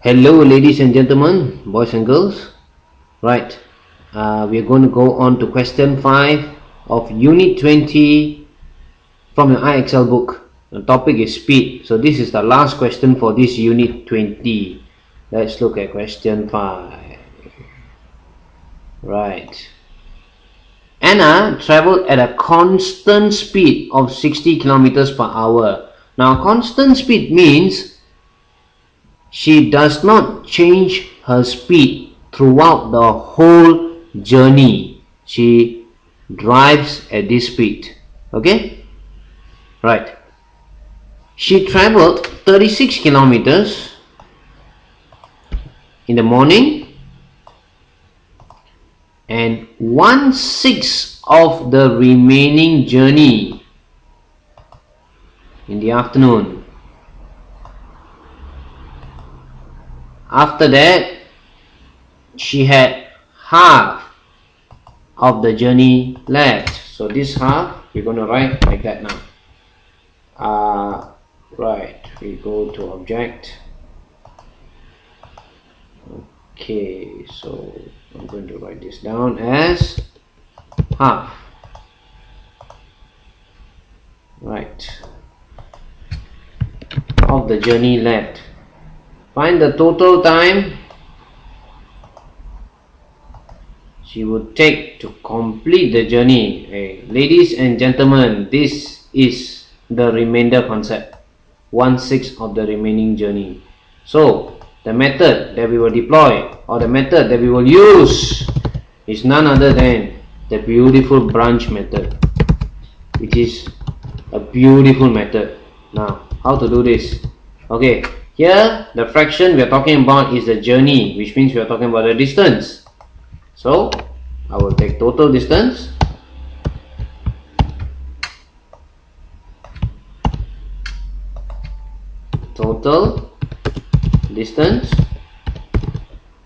Hello, ladies and gentlemen, boys and girls. Right, we're going to go on to question 5 of Unit 20 from your IXL book. The topic is speed. So this is the last question for this Unit 20. Let's look at question 5. Right. Anna traveled at a constant speed of 60 kilometers per hour. Now, constant speed means she does not change her speed throughout the whole journey. She drives at this speed. Okay? Right. She traveled 36 kilometers in the morning and 1/6 of the remaining journey in the afternoon. After that, she had half of the journey left. So this half, we're going to write like that now. Right, we go to object. Okay, so I'm going to write this down as half. Right, of the journey left. Find the total time she would take to complete the journey. Hey, ladies and gentlemen, this is the remainder concept. 1/6 of the remaining journey. So the method that we will deploy, or the method that we will use, is none other than the beautiful branch method, which is a beautiful method. Now, how to do this? Okay, here the fraction we are talking about is the journey, which means we are talking about the distance. So I will take total distance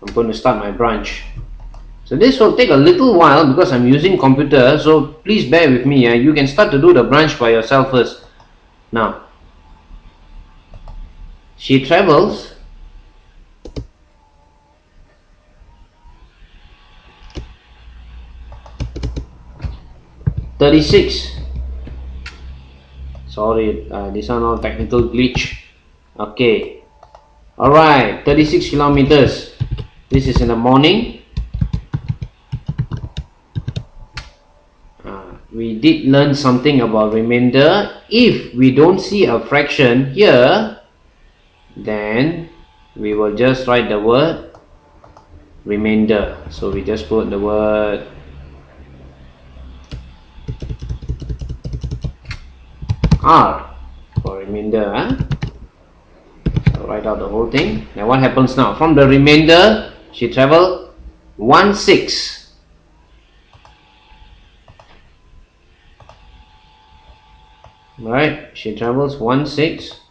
I'm going to start my branch. So this will take a little while because I'm using computer, so please bear with me. You can start to do the branch by yourself first. Now, she travels 36. Sorry, this one all technical glitch. Okay, alright, 36 kilometers. This is in the morning. We did learn something about remainder. If we don't see a fraction here, then we will just write the word remainder. So we just put the word R for remainder. So write out the whole thing. Now what happens now? From the remainder, she traveled 1/6. Right, she travels 1/6.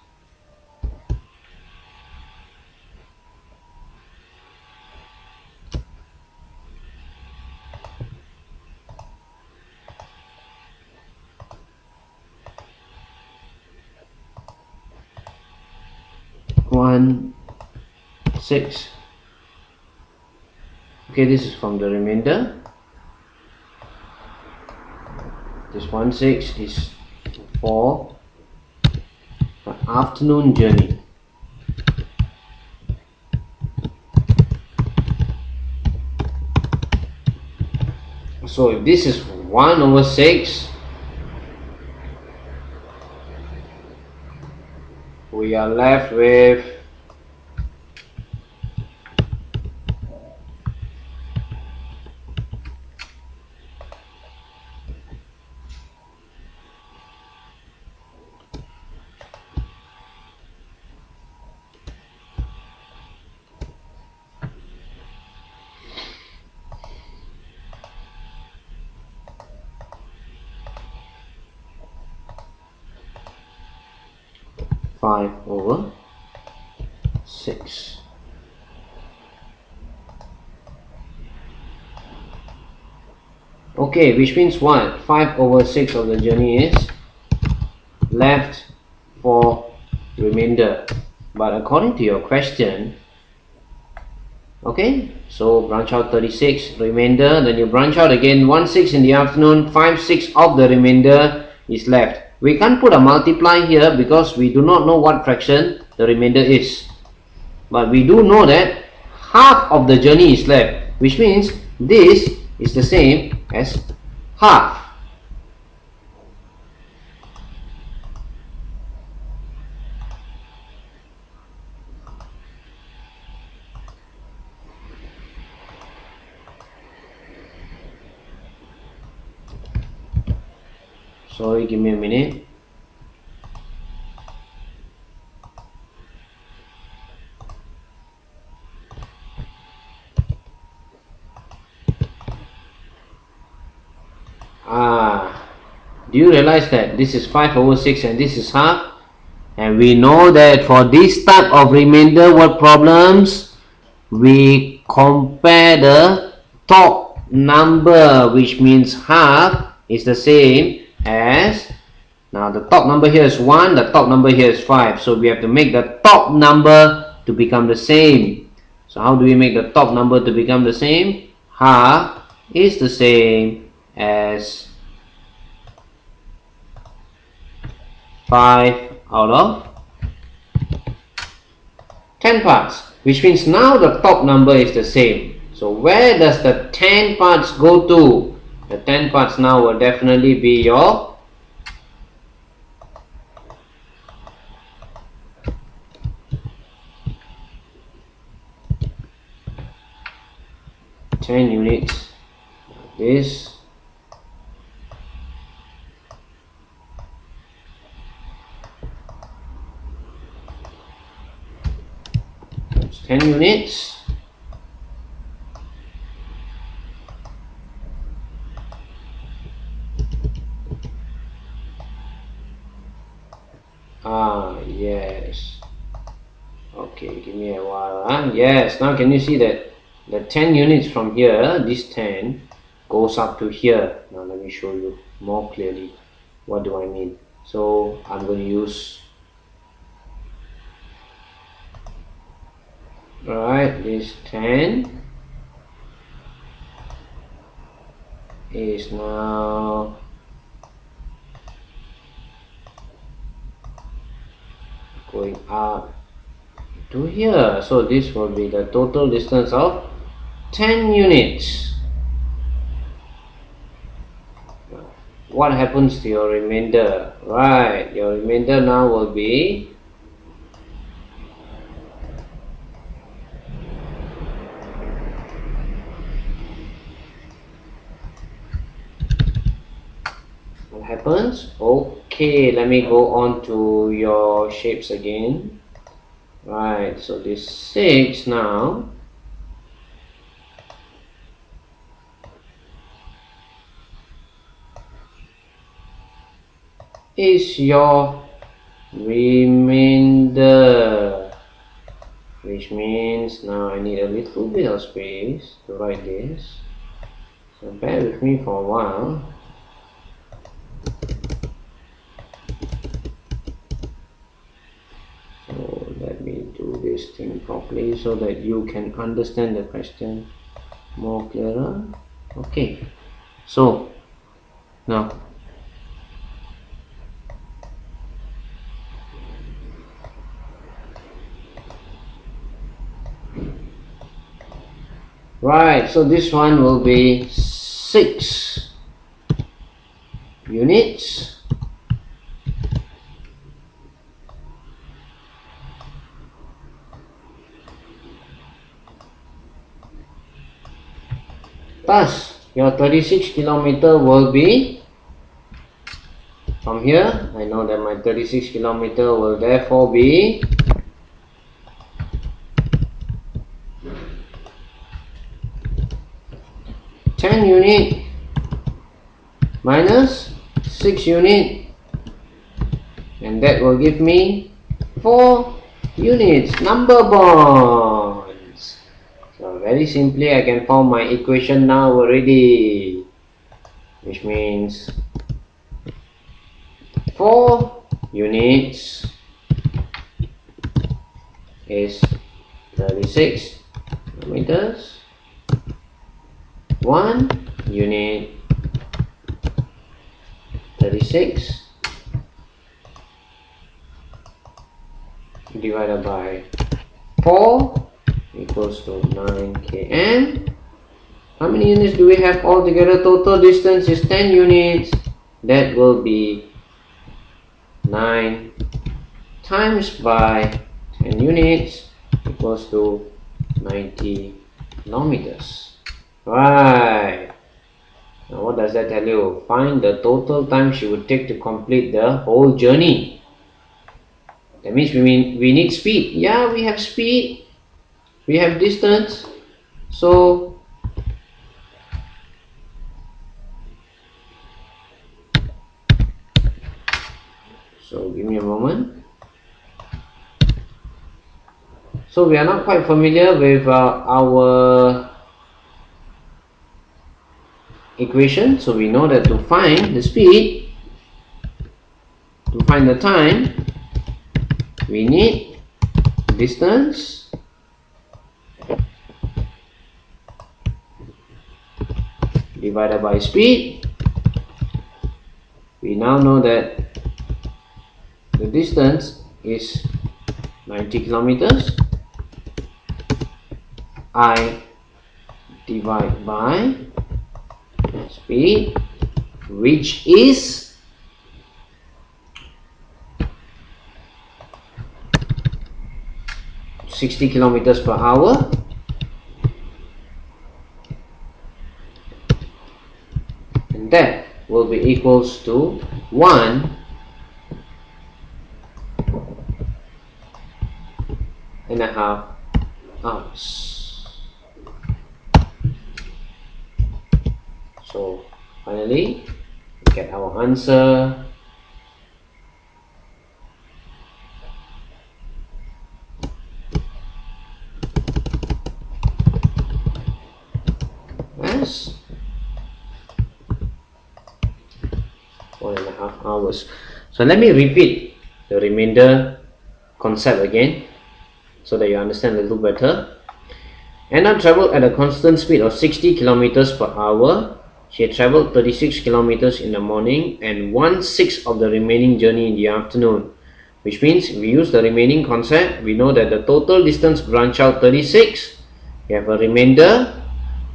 Okay, this is from the remainder. This 1/6 is for the afternoon journey. So if this is 1/6, we are left with 5/6. Okay, which means what? 5/6 of the journey is left for remainder. But according to your question, Okay, so branch out 36 remainder, then you branch out again 1/6 in the afternoon, 5/6 of the remainder is left. We can't put a multiply here because we do not know what fraction the remainder is, but we do know that half of the journey is left, which means this is the same as half. Sorry, give me a minute. Do you realize that this is 5/6 and this is half? And we know that for this type of remainder word problems, we compare the top number, which means half is the same as, now the top number here is 1, the top number here is 5, so we have to make the top number to become the same. So how do we make the top number to become the same? Half is the same as 5 out of 10 parts, which means now the top number is the same. So where does the 10 parts go to? The 10 parts now will definitely be your 10 units. This that's 10 units. Yes. Okay, give me a while. Yes, now can you see that the 10 units from here, this 10 goes up to here. Now let me show you more clearly what do I mean. So I'm going to use, alright, this 10 is now going up to here. So this will be the total distance of 10 units. What happens to your remainder? Right, your remainder now will be what happens? Okay, let me go on to your shapes again. Right, so this 6 now is your remainder, which means now I need a little bit of space to write this, so bear with me for a while. So let me do this thing properly so that you can understand the question more clearer. Okay, so now right, so this one will be 6 units. Thus, your 36 kilometer will be from here. I know that my 36 kilometer will therefore be unit minus 6 unit, and that will give me 4 units, number bonds. So very simply I can form my equation now already, which means 4 units is 36 kilometers. 1 unit 36 divided by 4 equals to 9 km. How many units do we have altogether? Total distance is 10 units. That will be 9 times by 10 units equals to 90 kilometers. Right. Now what does that tell you? Find the total time she would take to complete the whole journey. That means we need speed. Yeah, we have speed. We have distance. So give me a moment. So we are not quite familiar with our equation. So we know that to find the speed, to find the time, we need distance divided by speed. We now know that the distance is 90 kilometers. I divide by speed, which is 60 kilometers per hour. And that will be equals to 1.5 hours. So finally, we get our answer. As 1.5 hours. So let me repeat the remainder concept again so that you understand a little better. Anna traveled at a constant speed of 60 kilometers per hour. She had traveled 36 kilometers in the morning and 1/6 of the remaining journey in the afternoon, which means we use the remaining concept. We know that the total distance branch out 36. You have a remainder.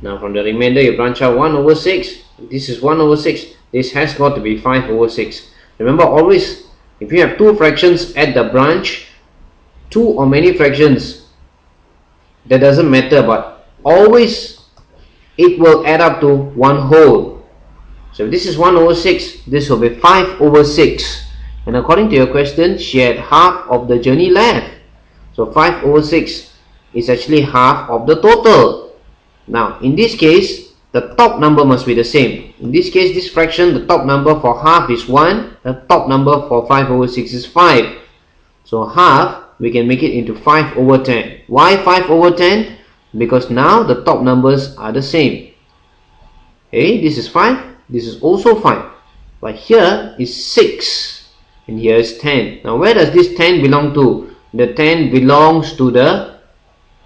Now from the remainder you branch out 1/6. This is 1/6. This has got to be 5/6. Remember, always if you have two fractions at the branch, two or many fractions, that doesn't matter, but always it will add up to one whole. So if this is 1/6, this will be 5/6. And according to your question, she had half of the journey left. So 5/6 is actually half of the total. Now in this case, the top number must be the same. In this case, this fraction, the top number for half is 1. The top number for 5/6 is 5. So half, we can make it into 5/10. Why 5/10? Because now the top numbers are the same. Okay, this is 5, this is also 5. But here is 6 and here is 10. Now where does this 10 belong to? The 10 belongs to the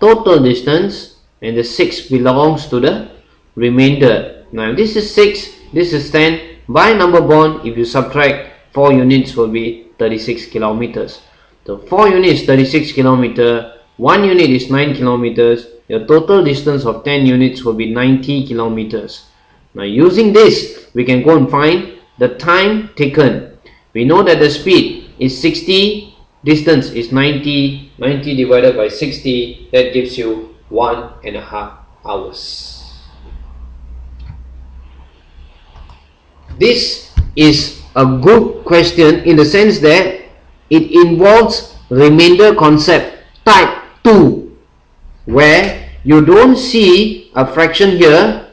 total distance and the 6 belongs to the remainder. Now if this is 6, this is 10. By number bond, if you subtract, 4 units will be 36 kilometers. So 4 units 36 kilometers, 1 unit is 9 kilometers. Your total distance of 10 units will be 90 kilometers. Now using this, we can go and find the time taken. We know that the speed is 60, distance is 90. 90 divided by 60, that gives you 1.5 hours. This is a good question in the sense that it involves remainder concept type 2, where you don't see a fraction here,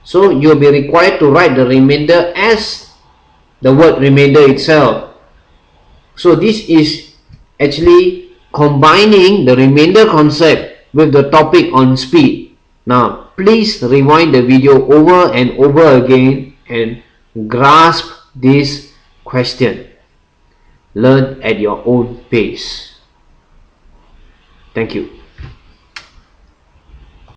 so you'll be required to write the remainder as the word remainder itself. So this is actually combining the remainder concept with the topic on speed. Now please rewind the video over and over again and grasp this question. Learn at your own pace. Thank you.